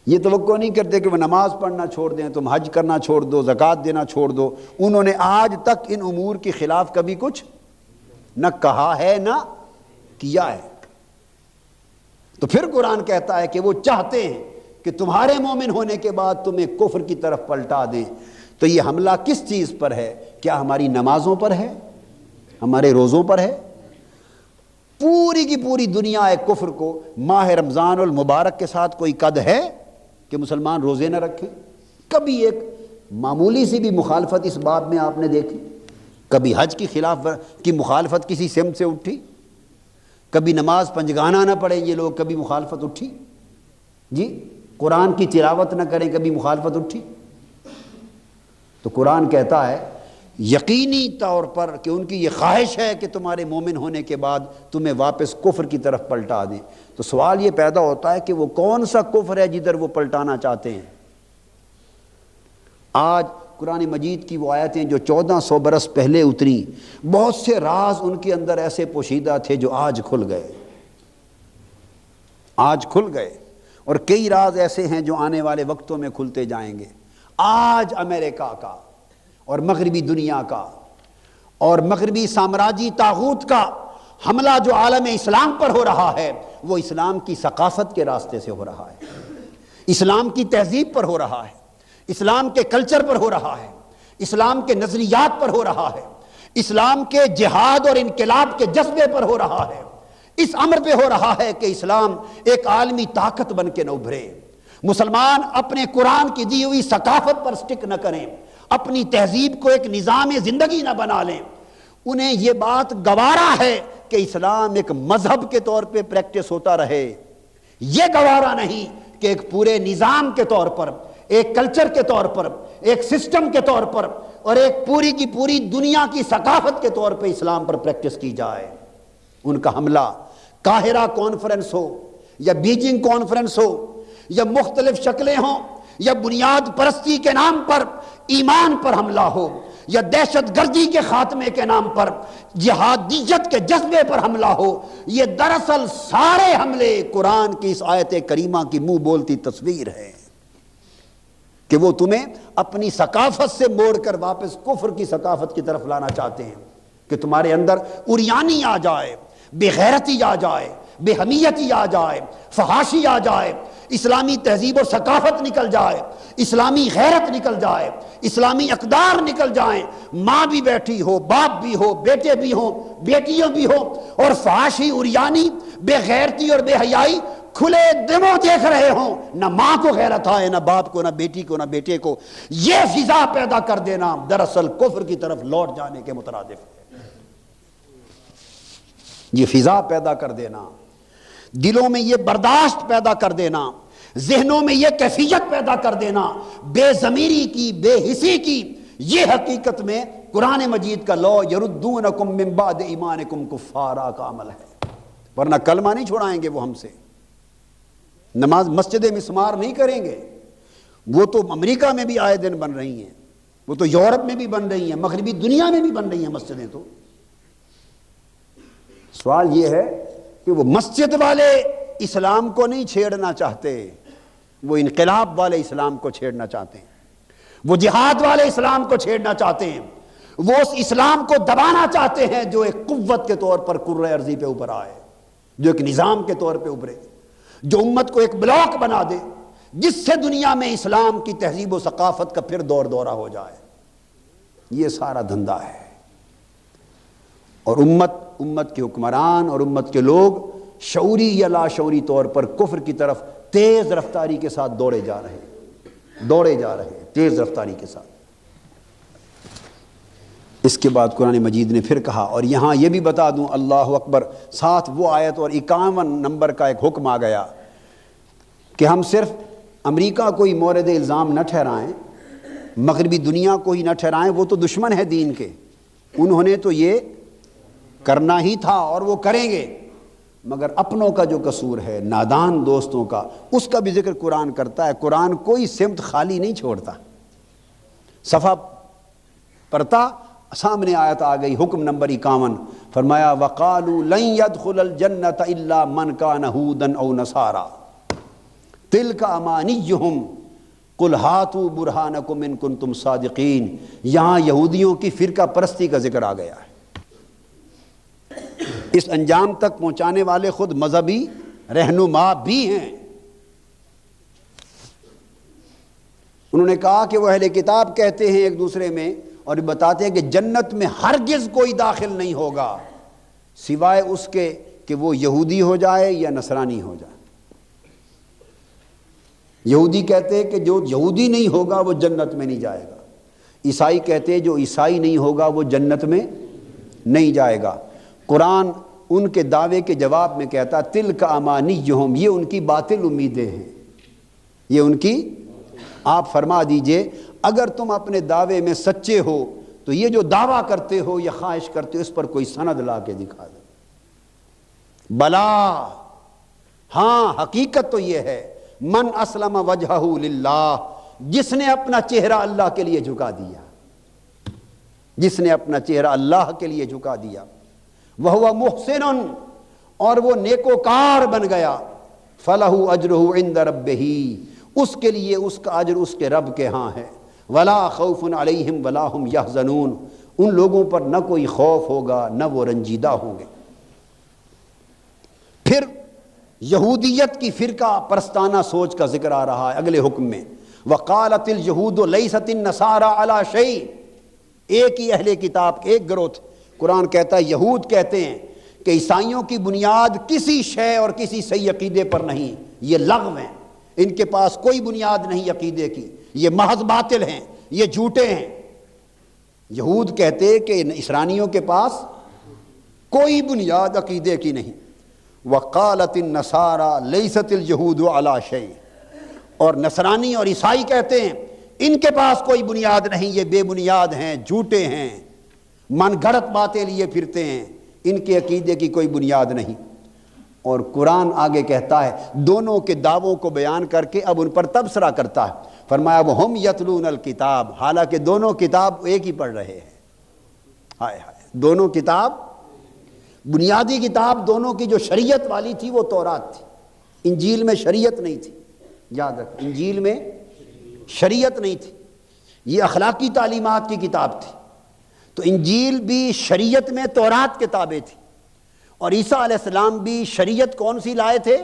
یہ توقع نہیں کرتے کہ وہ نماز پڑھنا چھوڑ دیں، تم حج کرنا چھوڑ دو، زکوٰۃ دینا چھوڑ دو۔ انہوں نے آج تک ان امور کے خلاف کبھی کچھ نہ کہا ہے نہ کیا ہے۔ تو پھر قرآن کہتا ہے کہ وہ چاہتے ہیں کہ تمہارے مومن ہونے کے بعد تمہیں کفر کی طرف پلٹا دیں۔ تو یہ حملہ کس چیز پر ہے؟ کیا ہماری نمازوں پر ہے؟ ہمارے روزوں پر ہے؟ پوری کی پوری دنیا ہے کفر کو ماہ رمضان المبارک کے ساتھ کوئی قد ہے کہ مسلمان روزے نہ رکھیں؟ کبھی ایک معمولی سی بھی مخالفت اس بات میں آپ نے دیکھی؟ کبھی حج کی خلاف کی مخالفت کسی سمت سے اٹھی؟ کبھی نماز پنجگانہ نہ پڑھیں یہ لوگ، کبھی مخالفت اٹھی؟ جی قرآن کی تلاوت نہ کریں، کبھی مخالفت اٹھی؟ تو قرآن کہتا ہے یقینی طور پر کہ ان کی یہ خواہش ہے کہ تمہارے مومن ہونے کے بعد تمہیں واپس کفر کی طرف پلٹا دیں۔ تو سوال یہ پیدا ہوتا ہے کہ وہ کون سا کفر ہے جدھر وہ پلٹانا چاہتے ہیں؟ آج قرآن مجید کی وہ آیتیں جو 1400 برس پہلے اتری، بہت سے راز ان کے اندر ایسے پوشیدہ تھے جو آج کھل گئے، آج کھل گئے، اور کئی راز ایسے ہیں جو آنے والے وقتوں میں کھلتے جائیں گے۔ آج امریکہ کا اور مغربی دنیا کا اور مغربی سامراجی طاغوت کا حملہ جو عالم اسلام پر ہو رہا ہے، وہ اسلام کی ثقافت کے راستے سے ہو رہا ہے، اسلام کی تہذیب پر ہو رہا ہے، اسلام کے کلچر پر ہو رہا ہے، اسلام کے نظریات پر ہو رہا ہے، اسلام کے جہاد اور انقلاب کے جذبے پر ہو رہا ہے، اس امر پہ ہو رہا ہے کہ اسلام ایک عالمی طاقت بن کے نہ ابھرے۔ مسلمان اپنے قرآن کی دی ہوئی ثقافت پر سٹک نہ کریں، اپنی تہذیب کو ایک نظام زندگی نہ بنا لیں۔ انہیں یہ بات گوارا ہے کہ اسلام ایک مذہب کے طور پہ پریکٹس ہوتا رہے، یہ گوارا نہیں کہ ایک پورے نظام کے طور پر، ایک کلچر کے طور پر، ایک سسٹم کے طور پر، اور ایک پوری کی پوری دنیا کی ثقافت کے طور پہ اسلام پر پریکٹس کی جائے۔ ان کا حملہ قاہرہ کانفرنس ہو یا بیجنگ کانفرنس ہو یا مختلف شکلیں ہوں، یا بنیاد پرستی کے نام پر ایمان پر حملہ ہو، یا دہشت گردی کے خاتمے کے نام پر جہادیت کے جذبے پر حملہ ہو، یہ دراصل سارے حملے قرآن کی اس آیت کریمہ کی منہ بولتی تصویر ہے کہ وہ تمہیں اپنی ثقافت سے موڑ کر واپس کفر کی ثقافت کی طرف لانا چاہتے ہیں، کہ تمہارے اندر عریانی آ جائے، بے غیرتی آ جائے، بے حمیتی آ جائے، فحاشی آ جائے، اسلامی تہذیب و ثقافت نکل جائے، اسلامی غیرت نکل جائے، اسلامی اقدار نکل جائیں، ماں بھی بیٹھی ہو، باپ بھی ہو، بیٹے بھی ہوں، بیٹیاں بھی ہوں، اور فحاشی، عریانی، بے غیرتی اور بے حیائی کھلے دموں دیکھ رہے ہوں، نہ ماں کو غیرت آئے، نہ باپ کو، نہ بیٹی کو، نہ بیٹے کو، یہ فضا پیدا کر دینا دراصل کفر کی طرف لوٹ جانے کے مترادف ہے۔ یہ فضا پیدا کر دینا، دلوں میں یہ برداشت پیدا کر دینا، ذہنوں میں یہ کیفیت پیدا کر دینا بے ضمیری کی، بے حسی کی، یہ حقیقت میں قرآن مجید کا لو یردونکم من بعد ایمانکم کفارا کا عمل ہے۔ ورنہ کلمہ نہیں چھوڑائیں گے وہ ہم سے، نماز مسجد مسمار نہیں کریں گے۔ وہ تو امریکہ میں بھی آئے دن بن رہی ہیں، وہ تو یورپ میں بھی بن رہی ہیں، مغربی دنیا میں بھی بن رہی ہیں مسجدیں۔ تو سوال یہ ہے کہ وہ مسجد والے اسلام کو نہیں چھیڑنا چاہتے، وہ انقلاب والے اسلام کو چھیڑنا چاہتے ہیں، وہ جہاد والے اسلام کو چھیڑنا چاہتے ہیں، وہ اس اسلام کو دبانا چاہتے ہیں جو ایک قوت کے طور پر کرۂ ارضی پہ اوپر آئے، جو ایک نظام کے طور پہ ابھرے، جو امت کو ایک بلاک بنا دے جس سے دنیا میں اسلام کی تہذیب و ثقافت کا پھر دور دورہ ہو جائے۔ یہ سارا دھندا ہے، اور امت کے حکمران اور امت کے لوگ شعوری یا لاشعوری طور پر کفر کی طرف تیز رفتاری کے ساتھ دوڑے جا رہے ہیں تیز رفتاری کے ساتھ۔ اس کے بعد قرآن مجید نے پھر کہا، اور یہاں یہ بھی بتا دوں اللہ اکبر، ساتھ وہ آیت اور 51 نمبر کا ایک حکم آ گیا کہ ہم صرف امریکہ کو ہی مورد الزام نہ ٹھہرائیں، مغربی دنیا کو ہی نہ ٹھہرائیں، وہ تو دشمن ہے دین کے، انہوں نے تو یہ کرنا ہی تھا اور وہ کریں گے، مگر اپنوں کا جو قصور ہے، نادان دوستوں کا، اس کا بھی ذکر قرآن کرتا ہے۔ قرآن کوئی سمت خالی نہیں چھوڑتا۔ صفحہ پڑھتا سامنے آیت آ گئی، حکم نمبر 51، فرمایا وَقَالُوا لَن يَدْخُلَ الْجَنَّةَ إِلَّا مَنْ كَانَ هُودًا أَوْ نَصَارَىٰ تِلْكَ أَمَانِيُّهُمْ قُلْ هَاتُوا بُرْهَانَكُمْ إِن كُنتُمْ صَادِقِينَ۔ یہاں یہودیوں کی فرقہ پرستی کا ذکر آ گیا ہے۔ اس انجام تک پہنچانے والے خود مذہبی رہنما بھی ہیں۔ انہوں نے کہا کہ وہ اہل کتاب کہتے ہیں ایک دوسرے میں اور بتاتے ہیں کہ جنت میں ہرگز کوئی داخل نہیں ہوگا سوائے اس کے کہ وہ یہودی ہو جائے یا نصرانی ہو جائے۔ یہودی کہتے ہیں کہ جو یہودی نہیں ہوگا وہ جنت میں نہیں جائے گا، عیسائی کہتے ہیں جو عیسائی نہیں ہوگا وہ جنت میں نہیں جائے گا۔ قرآن ان کے دعوے کے جواب میں کہتا تِلْکَ أَمَانِيُّهُمْ، یہ ان کی باطل امیدیں ہیں، یہ ان کی۔ آپ فرما دیجئے اگر تم اپنے دعوے میں سچے ہو تو یہ جو دعویٰ کرتے ہو یا خواہش کرتے ہو اس پر کوئی سند لا کے دکھا دو۔ بلا، ہاں حقیقت تو یہ ہے، من اسلم وجہہ للہ، جس نے اپنا چہرہ اللہ کے لیے جھکا دیا، جس نے اپنا چہرہ اللہ کے لیے جھکا دیا، وَهُوَ مُحْسِنٌ، اور وہ نیکوکار بن گیا، فَلَهُ أَجْرُهُ عِنْدَ رَبِّهِ، اس کے لیے اس کا اجر اس کے رب کے ہاں ہے، وَلَا خَوْفٌ عَلَيْهِمْ وَلَا هُمْ يَحْزَنُونَ، ان لوگوں پر نہ کوئی خوف ہوگا نہ وہ رنجیدہ ہوں گے۔ پھر یہودیت کی فرقہ پرستانہ سوچ کا ذکر آ رہا ہے اگلے حکم میں، وَقَالَتِ الْيَهُودُ لَيْسَتِ النَّصَارَىٰ عَلَىٰ شَيْءٍ، ایک ہی اہل کتاب ایک گروہ تھے۔ قرآن کہتا ہے یہود کہتے ہیں کہ عیسائیوں کی بنیاد کسی شے اور کسی صحیح عقیدے پر نہیں، یہ لغو ہیں، ان کے پاس کوئی بنیاد نہیں عقیدے کی، یہ محض باطل ہیں، یہ جھوٹے ہیں۔ یہود کہتے ہیں کہ عیسائیوں کے پاس کوئی بنیاد عقیدے کی نہیں۔ وَقَالَتِ النَّصَارَىٰ لَيْسَتِ الْيَهُودُ عَلَىٰ شَيْءٍ، اور نصرانی اور عیسائی کہتے ہیں ان کے پاس کوئی بنیاد نہیں، یہ بے بنیاد ہیں، جھوٹے ہیں، من گھڑت باتیں لیے پھرتے ہیں، ان کے عقیدے کی کوئی بنیاد نہیں۔ اور قرآن آگے کہتا ہے دونوں کے دعووں کو بیان کر کے اب ان پر تبصرہ کرتا ہے، فرمایا وَهُمْ يَتْلُونَ الْكِتَابَ، حالانکہ دونوں کتاب ایک ہی پڑھ رہے ہیں۔ ہائے ہائے، دونوں کتاب، بنیادی کتاب دونوں کی جو شریعت والی تھی وہ تورات تھی، انجیل میں شریعت نہیں تھی، یاد رکھ، انجیل میں شریعت نہیں تھی، یہ اخلاقی تعلیمات کی کتاب تھی۔ تو انجیل بھی شریعت میں تورات کتابیں تھی، اور عیسیٰ علیہ السلام بھی شریعت کون سی لائے تھے؟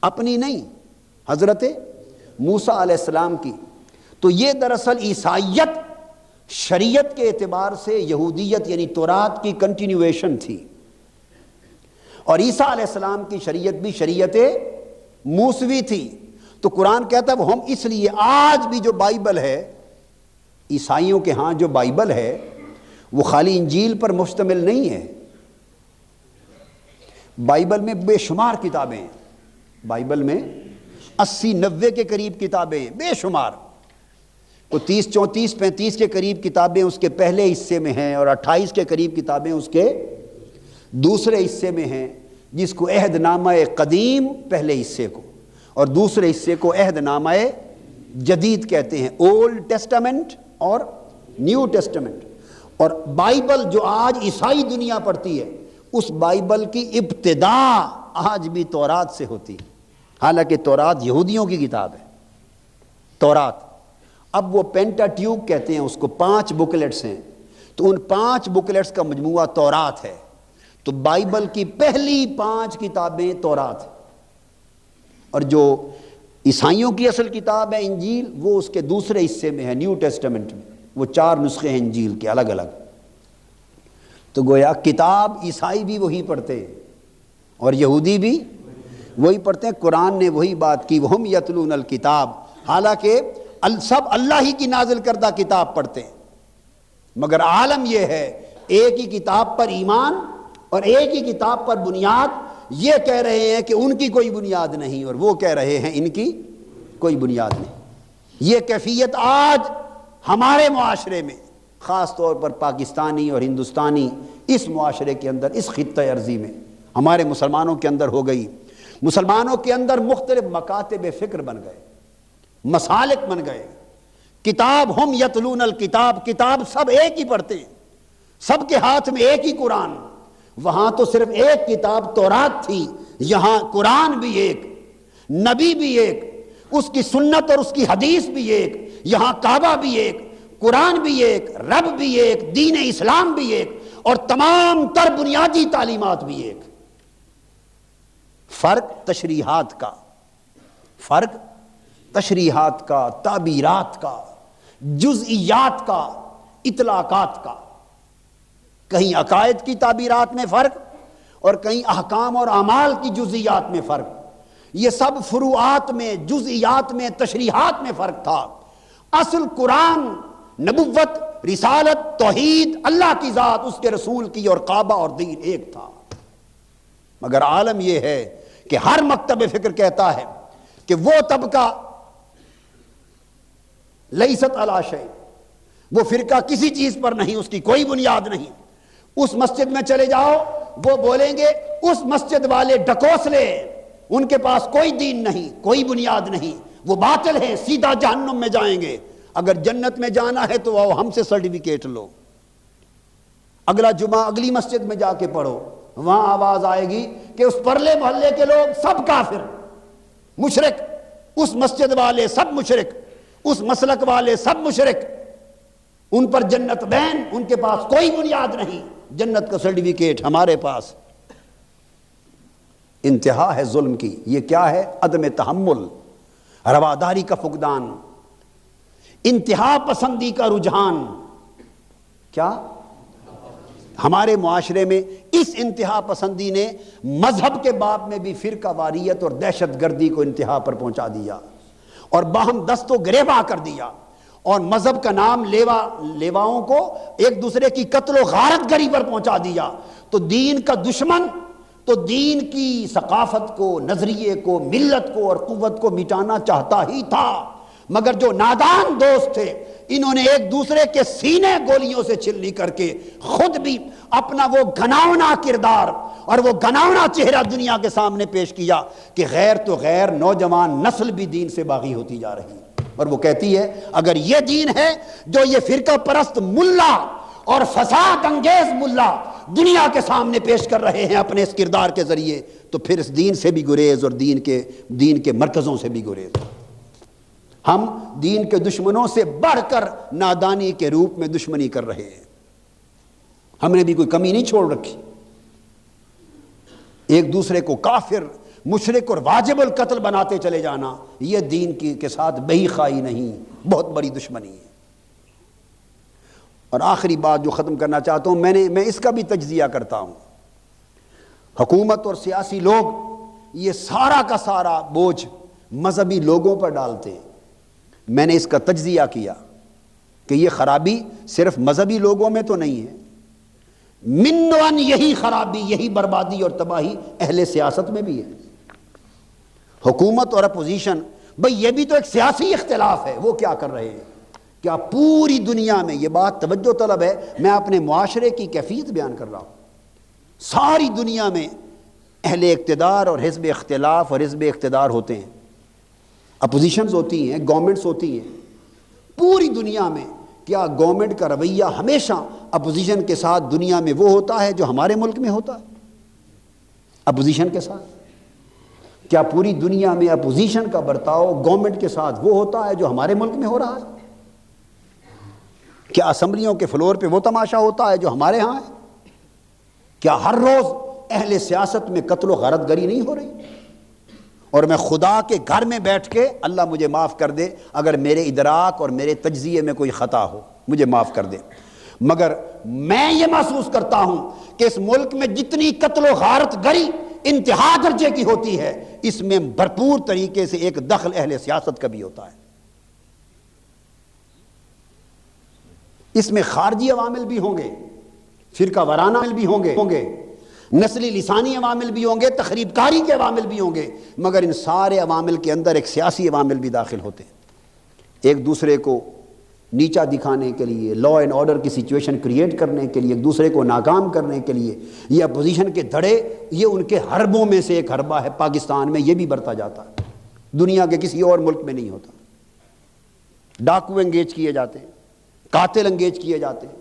اپنی نہیں، حضرت موسیٰ علیہ السلام کی۔ تو یہ دراصل عیسائیت شریعت کے اعتبار سے یہودیت یعنی تورات کی کنٹینیویشن تھی، اور عیسیٰ علیہ السلام کی شریعت بھی شریعت موسوی تھی۔ تو قرآن کہتا ہے وہ ہم، اس لیے آج بھی جو بائبل ہے، عیسائیوں کے ہاں جو بائبل ہے وہ خالی انجیل پر مشتمل نہیں ہے، بائبل میں بے شمار کتابیں ہیں، بائبل میں 80-90 کے قریب کتابیں ہیں، بے شمار، کو 30-34-35 کے قریب کتابیں اس کے پہلے حصے میں ہیں، اور 28 کے قریب کتابیں اس کے دوسرے حصے میں ہیں، جس کو عہد نامہ قدیم پہلے حصے کو اور دوسرے حصے کو عہد نامہ جدید کہتے ہیں، اولڈ ٹیسٹامنٹ اور نیو ٹیسٹامنٹ۔ اور بائبل جو آج عیسائی دنیا پڑھتی ہے، اس بائبل کی ابتدا آج بھی تورات سے ہوتی ہے، حالانکہ تورات یہودیوں کی کتاب ہے تورات۔ اب وہ پینٹا ٹیوب کہتے ہیں اس کو، 5 بکلیٹس ہیں، تو ان 5 بکلیٹس کا مجموعہ تورات ہے۔ تو بائبل کی پہلی 5 کتابیں تورات ہیں، اور جو عیسائیوں کی اصل کتاب ہے انجیل، وہ اس کے دوسرے حصے میں ہے، نیو ٹیسٹمنٹ میں، وہ 4 نسخے ہیں انجیل کے الگ الگ۔ تو گویا کتاب عیسائی بھی وہی پڑھتے ہیں اور یہودی بھی وہی پڑھتے ہیں۔ قرآن نے وہی بات کی، وہم یتلون الکتاب، حالانکہ سب اللہ ہی کی نازل کردہ کتاب پڑھتے ہیں، مگر عالم یہ ہے ایک ہی کتاب پر ایمان اور ایک ہی کتاب پر بنیاد۔ یہ کہہ رہے ہیں کہ ان کی کوئی بنیاد نہیں، اور وہ کہہ رہے ہیں ان کی کوئی بنیاد نہیں۔ یہ کیفیت آج ہمارے معاشرے میں، خاص طور پر پاکستانی اور ہندوستانی اس معاشرے کے اندر، اس خطہ ارضی میں ہمارے مسلمانوں کے اندر ہو گئی۔ مسلمانوں کے اندر مختلف مکاتب فکر بن گئے، مسالک بن گئے۔ کتاب ہم یتلون الکتاب، کتاب سب ایک ہی پڑھتے ہیں، سب کے ہاتھ میں ایک ہی قرآن۔ وہاں تو صرف ایک کتاب تورات تھی، یہاں قرآن بھی ایک، نبی بھی ایک، اس کی سنت اور اس کی حدیث بھی ایک، یہاں کعبہ بھی ایک، قرآن بھی ایک، رب بھی ایک، دین اسلام بھی ایک، اور تمام تر بنیادی تعلیمات بھی ایک۔ فرق تشریحات کا، فرق تشریحات کا، تعبیرات کا، جزئیات کا، اطلاقات کا۔ کہیں عقائد کی تعبیرات میں فرق اور کہیں احکام اور اعمال کی جزئیات میں فرق۔ یہ سب فروعات میں، جزئیات میں، تشریحات میں فرق تھا۔ اصل قرآن، نبوت، رسالت، توحید، اللہ کی ذات، اس کے رسول کی، اور کعبہ اور دین ایک تھا۔ مگر عالم یہ ہے کہ ہر مکتب فکر کہتا ہے کہ وہ طبقہ لیست علی شیء، وہ فرقہ کسی چیز پر نہیں، اس کی کوئی بنیاد نہیں۔ اس مسجد میں چلے جاؤ، وہ بولیں گے اس مسجد والے ڈکوسلے، ان کے پاس کوئی دین نہیں، کوئی بنیاد نہیں، وہ باطل ہیں، سیدھا جہنم میں جائیں گے۔ اگر جنت میں جانا ہے تو وہ ہم سے سرٹیفکیٹ لو، اگلا جمعہ اگلی مسجد میں جا کے پڑھو، وہاں آواز آئے گی کہ اس پرلے محلے کے لوگ سب کافر، مشرک، اس مسجد والے سب مشرک، اس مسلک والے سب مشرک، ان پر جنت بین، ان کے پاس کوئی بنیاد نہیں، جنت کا سرٹیفکیٹ ہمارے پاس۔ انتہا ہے ظلم کی۔ یہ کیا ہے؟ عدم تحمل، رواداری کا فقدان، انتہا پسندی کا رجحان۔ کیا ہمارے معاشرے میں اس انتہا پسندی نے مذہب کے باب میں بھی فرقہ واریت اور دہشت گردی کو انتہا پر پہنچا دیا، اور باہم دست و گریباں کر دیا، اور مذہب کا نام لیواؤں کو ایک دوسرے کی قتل و غارت گری پر پہنچا دیا۔ تو دین کا دشمن تو دین کی ثقافت کو، نظریے کو، ملت کو اور قوت کو مٹانا چاہتا ہی تھا، مگر جو نادان دوست تھے انہوں نے ایک دوسرے کے سینے گولیوں سے چھلنی کر کے خود بھی اپنا وہ گھناؤنا کردار اور وہ گھناؤنا چہرہ دنیا کے سامنے پیش کیا کہ غیر تو غیر، نوجوان نسل بھی دین سے باغی ہوتی جا رہی ہے۔ اور وہ کہتی ہے اگر یہ دین ہے جو یہ فرقہ پرست ملا اور فساد انگیز ملا دنیا کے سامنے پیش کر رہے ہیں اپنے اس کردار کے ذریعے، تو پھر اس دین سے بھی گریز اور دین کے مرکزوں سے بھی گریز۔ ہم دین کے دشمنوں سے بڑھ کر نادانی کے روپ میں دشمنی کر رہے ہیں۔ ہم نے بھی کوئی کمی نہیں چھوڑ رکھی۔ ایک دوسرے کو کافر، مشرک اور واجب القتل بناتے چلے جانا، یہ دین کے ساتھ بہی خائی نہیں، بہت بڑی دشمنی ہے۔ اور آخری بات جو ختم کرنا چاہتا ہوں، میں اس کا بھی تجزیہ کرتا ہوں۔ حکومت اور سیاسی لوگ یہ سارا کا سارا بوجھ مذہبی لوگوں پر ڈالتے ہیں۔ میں نے اس کا تجزیہ کیا کہ یہ خرابی صرف مذہبی لوگوں میں تو نہیں ہے، منوان یہی خرابی، یہی بربادی اور تباہی اہل سیاست میں بھی ہے۔ حکومت اور اپوزیشن، بھئی یہ بھی تو ایک سیاسی اختلاف ہے، وہ کیا کر رہے ہیں؟ کیا پوری دنیا میں، یہ بات توجہ طلب ہے، میں اپنے معاشرے کی کیفیت بیان کر رہا ہوں، ساری دنیا میں اہل اقتدار اور حزب اختلاف اور حزب اقتدار ہوتے ہیں، اپوزیشنز ہوتی ہیں، گورنمنٹس ہوتی ہیں۔ پوری دنیا میں کیا گورنمنٹ کا رویہ ہمیشہ اپوزیشن کے ساتھ دنیا میں وہ ہوتا ہے جو ہمارے ملک میں ہوتا ہے؟ اپوزیشن کے ساتھ کیا پوری دنیا میں اپوزیشن کا برتاؤ گورنمنٹ کے ساتھ وہ ہوتا ہے جو ہمارے ملک میں ہو رہا ہے؟ کیا اسمبلیوں کے فلور پہ وہ تماشا ہوتا ہے جو ہمارے ہاں ہے؟ کیا ہر روز اہل سیاست میں قتل و غارت گری نہیں ہو رہی؟ اور میں خدا کے گھر میں بیٹھ کے، اللہ مجھے معاف کر دے اگر میرے ادراک اور میرے تجزیے میں کوئی خطا ہو، مجھے معاف کر دے، مگر میں یہ محسوس کرتا ہوں کہ اس ملک میں جتنی قتل و غارت گری انتہا درجے کی ہوتی ہے، اس میں بھرپور طریقے سے ایک دخل اہل سیاست کا بھی ہوتا ہے۔ اس میں خارجی عوامل بھی ہوں گے، فرقہ وارانہ عوامل بھی ہوں گے، نسلی لسانی عوامل بھی ہوں گے، تخریب کاری کے عوامل بھی ہوں گے، مگر ان سارے عوامل کے اندر ایک سیاسی عوامل بھی داخل ہوتے ہیں، ایک دوسرے کو نیچا دکھانے کے لیے، لا اینڈ آرڈر کی سچویشن کریٹ کرنے کے لیے، ایک دوسرے کو ناکام کرنے کے لیے۔ یہ اپوزیشن کے دھڑے، یہ ان کے حربوں میں سے ایک حربہ ہے، پاکستان میں یہ بھی برتا جاتا ہے، دنیا کے کسی اور ملک میں نہیں ہوتا۔ ڈاکو انگیج کیے جاتے ہیں، قاتل انگیج کیے جاتے ہیں،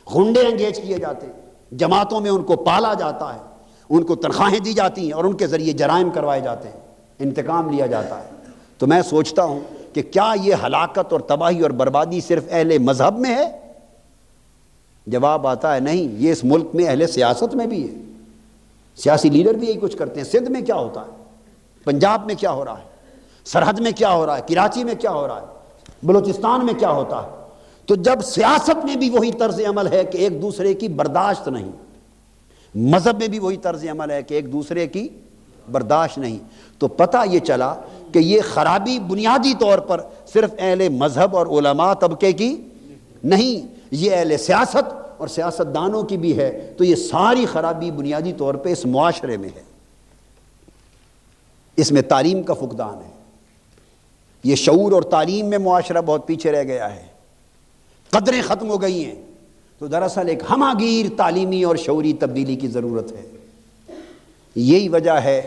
غنڈے انگیج کیے جاتے ہیں، جماعتوں میں ان کو پالا جاتا ہے، ان کو تنخواہیں دی جاتی ہیں اور ان کے ذریعے جرائم کروائے جاتے ہیں، انتقام لیا جاتا ہے۔ تو میں سوچتا ہوں کہ کیا یہ ہلاکت اور تباہی اور بربادی صرف اہل مذہب میں ہے؟ جواب آتا ہے نہیں، یہ اس ملک میں اہل سیاست میں بھی ہے، سیاسی لیڈر بھی یہی کچھ کرتے ہیں۔ سندھ میں کیا ہوتا ہے، پنجاب میں کیا ہو رہا ہے، سرحد میں کیا ہو رہا ہے، کراچی میں کیا ہو رہا ہے، بلوچستان میں کیا ہوتا ہے۔ تو جب سیاست میں بھی وہی طرز عمل ہے کہ ایک دوسرے کی برداشت نہیں، مذہب میں بھی وہی طرز عمل ہے کہ ایک دوسرے کی برداشت نہیں، تو پتہ یہ چلا کہ یہ خرابی بنیادی طور پر صرف اہل مذہب اور علماء طبقے کی نہیں، یہ اہل سیاست اور سیاست دانوں کی بھی ہے۔ تو یہ ساری خرابی بنیادی طور پہ اس معاشرے میں ہے، اس میں تعلیم کا فقدان ہے، یہ شعور اور تعلیم میں معاشرہ بہت پیچھے رہ گیا ہے، قدریں ختم ہو گئی ہیں۔ تو دراصل ایک ہمہ گیر تعلیمی اور شعوری تبدیلی کی ضرورت ہے۔ یہی وجہ ہے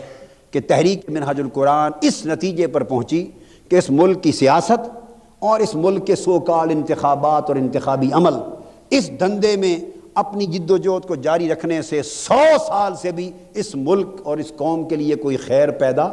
کہ تحریک منہاج القرآن اس نتیجے پر پہنچی کہ اس ملک کی سیاست اور اس ملک کے سو کال انتخابات اور انتخابی عمل اس دھندے میں اپنی جد و جہد کو جاری رکھنے سے 100 سال سے بھی اس ملک اور اس قوم کے لیے کوئی خیر پیدا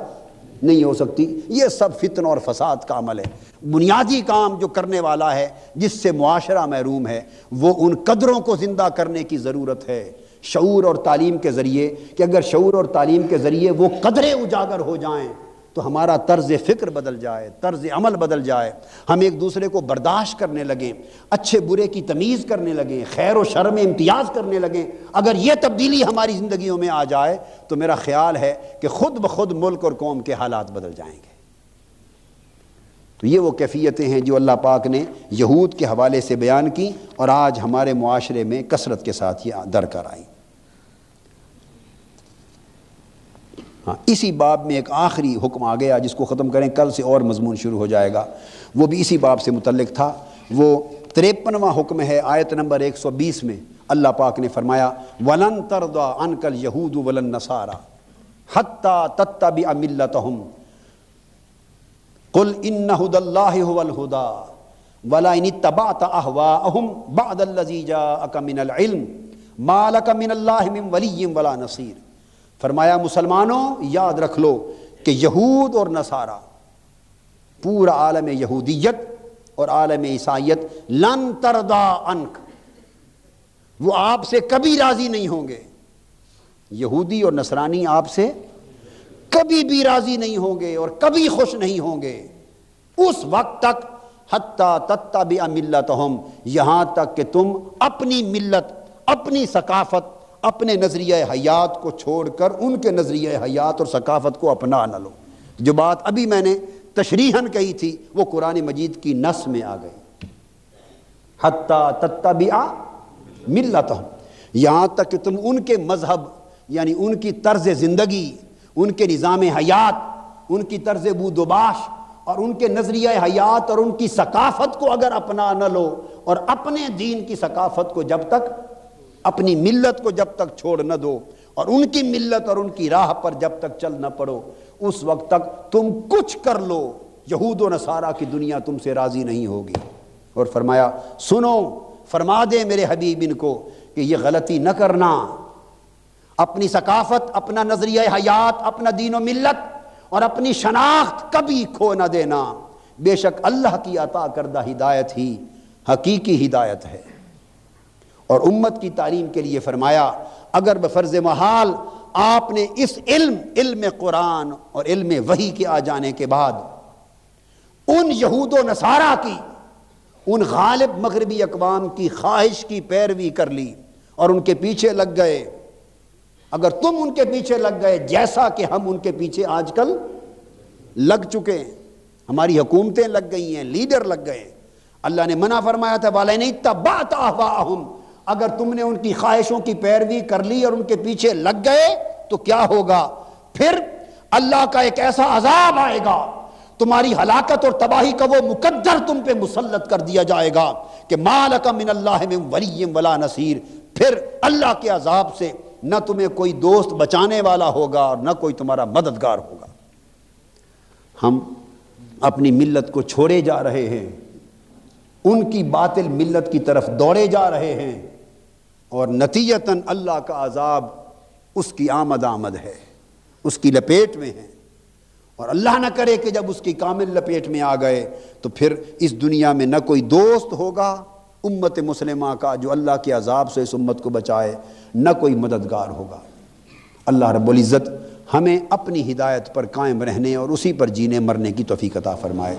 نہیں ہو سکتی۔ یہ سب فتن اور فساد کا عمل ہے۔ بنیادی کام جو کرنے والا ہے، جس سے معاشرہ محروم ہے، وہ ان قدروں کو زندہ کرنے کی ضرورت ہے، شعور اور تعلیم کے ذریعے، کہ اگر شعور اور تعلیم کے ذریعے وہ قدریں اجاگر ہو جائیں تو ہمارا طرز فکر بدل جائے، طرز عمل بدل جائے، ہم ایک دوسرے کو برداشت کرنے لگیں، اچھے برے کی تمیز کرنے لگیں، خیر و شر میں امتیاز کرنے لگیں۔ اگر یہ تبدیلی ہماری زندگیوں میں آ جائے تو میرا خیال ہے کہ خود بخود ملک اور قوم کے حالات بدل جائیں گے۔ تو یہ وہ کیفیتیں ہیں جو اللہ پاک نے یہود کے حوالے سے بیان کی اور آج ہمارے معاشرے میں کثرت کے ساتھ یہ درکار آئی۔ اسی باب میں ایک آخری حکم آ گیا جس کو ختم کریں، کل سے اور مضمون شروع ہو جائے گا، وہ بھی اسی باب سے متعلق تھا۔ وہ 53واں حکم ہے، آیت نمبر 120 میں اللہ پاک نے فرمایا وَلَن تَرْضَىٰ عَنْكَ الْيَهُودُ وَلَا النَّصَارَىٰ حَتَّىٰ تَتَّبِعَ مِلَّتَهُمْ قُلْ إِنَّ هُدَى اللَّهِ هُوَ الْهُدَىٰ وَلَئِنِ اتَّبَعْتَ أَهْوَاءَهُمْ بَعْدَ الَّذِي جَاءَكَ مِنَ الْعِلْمِ مَا لَكَ مِنَ اللَّهِ مِنْ وَلِيٍّ وَلَا نَصِيرٍ۔ فرمایا مسلمانوں یاد رکھ لو کہ یہود اور نصارہ، پورا عالم یہودیت اور عالم عیسائیت، لن ترضا عنک، وہ آپ سے کبھی راضی نہیں ہوں گے۔ یہودی اور نصرانی آپ سے کبھی بھی راضی نہیں ہوں گے اور کبھی خوش نہیں ہوں گے اس وقت تک حتی تتبع ملتہم، یہاں تک کہ تم اپنی ملت، اپنی ثقافت، اپنے نظریہ حیات کو چھوڑ کر ان کے نظریہ حیات اور ثقافت کو اپنا نہ لو۔ جو بات ابھی میں نے تشریحاً کہی تھی وہ قرآن مجید کی نص میں آ گئی، حتی تتبع ملتہم، یہاں تک کہ تم ان کے مذہب یعنی ان کی طرز زندگی، ان کے نظام حیات، ان کی طرز بود و باش اور ان کے نظریہ حیات اور ان کی ثقافت کو اگر اپنا نہ لو، اور اپنے دین کی ثقافت کو جب تک، اپنی ملت کو جب تک چھوڑ نہ دو اور ان کی ملت اور ان کی راہ پر جب تک چل نہ پڑو، اس وقت تک تم کچھ کر لو یہود و نصارہ کی دنیا تم سے راضی نہیں ہوگی۔ اور فرمایا سنو، فرما دے میرے حبیب ان کو کہ یہ غلطی نہ کرنا، اپنی ثقافت، اپنا نظریہ حیات، اپنا دین و ملت اور اپنی شناخت کبھی کھو نہ دینا، بے شک اللہ کی عطا کردہ ہدایت ہی حقیقی ہدایت ہے۔ اور امت کی تعلیم کے لیے فرمایا اگر بفرض محال آپ نے اس علم قرآن اور علم وحی کے آ جانے کے بعد ان یہود و نصارہ کی، ان غالب مغربی اقوام کی خواہش کی پیروی کر لی اور ان کے پیچھے لگ گئے، اگر تم ان کے پیچھے لگ گئے جیسا کہ ہم ان کے پیچھے آج کل لگ چکے ہیں، ہماری حکومتیں لگ گئی ہیں، لیڈر لگ گئے ہیں، اللہ نے منع فرمایا تھا وَلَئِنِ اتَّبَعْتَ أَهْوَاءَهُمْ، اگر تم نے ان کی خواہشوں کی پیروی کر لی اور ان کے پیچھے لگ گئے تو کیا ہوگا؟ پھر اللہ کا ایک ایسا عذاب آئے گا، تمہاری ہلاکت اور تباہی کا وہ مقدر تم پہ مسلط کر دیا جائے گا کہ مَا لَكَ مِنَ اللَّهِ مِن وَلِيٍّ وَلَا نَصِيرٍ، پھر اللہ کے عذاب سے نہ تمہیں کوئی دوست بچانے والا ہوگا اور نہ کوئی تمہارا مددگار ہوگا۔ ہم اپنی ملت کو چھوڑے جا رہے ہیں، ان کی باطل ملت کی طرف دوڑے جا رہے ہیں، اور نتیجتاً اللہ کا عذاب اس کی آمد ہے، اس کی لپیٹ میں ہے، اور اللہ نہ کرے کہ جب اس کی کامل لپیٹ میں آ گئے تو پھر اس دنیا میں نہ کوئی دوست ہوگا امت مسلمہ کا جو اللہ کے عذاب سے اس امت کو بچائے، نہ کوئی مددگار ہوگا۔ اللہ رب العزت ہمیں اپنی ہدایت پر قائم رہنے اور اسی پر جینے مرنے کی توفیق عطا فرمائے۔